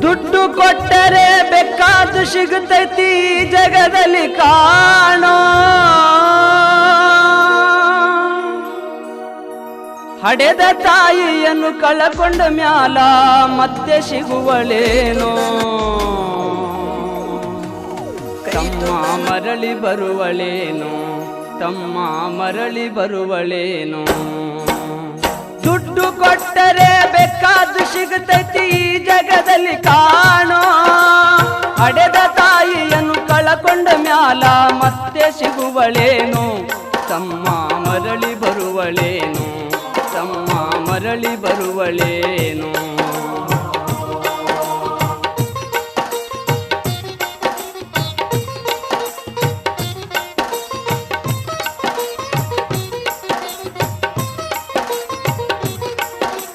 ದುಡ್ಡು ಕೊಟ್ಟರೆ ಬೇಕಾದ್ದು ಸಿಗುತ್ತೈತಿ ಜಗದಲ್ಲಿ ಕಾಣೋ ಹಡೆದ ತಾಯಿಯನ್ನು ಕಳಕೊಂಡ ಮ್ಯಾಲ ಮತ್ತೆ ಸಿಗುವಳೇನೋ ತಮ್ಮ ಮರಳಿ ಬರುವಳೇನೋ ತಮ್ಮ ಮರಳಿ ಬರುವಳೇನೋ ದುಡ್ಡು ಕೊಟ್ಟರೆ ಬೇಕಾದ್ದು ಸಿಗುತ್ತೈತಿ ಈ ಜಗದಲ್ಲಿ ಕಾಣೋ ಹಡೆದ ತಾಯಿಯನ್ನು ಕಳಕೊಂಡ ಮ್ಯಾಲ ಮತ್ತೆ ಸಿಗುವಳೇನು ತಮ್ಮ ಮರಳಿ ಬರುವಳೇನು ತಮ್ಮ ಮರಳಿ ಬರುವಳೇನು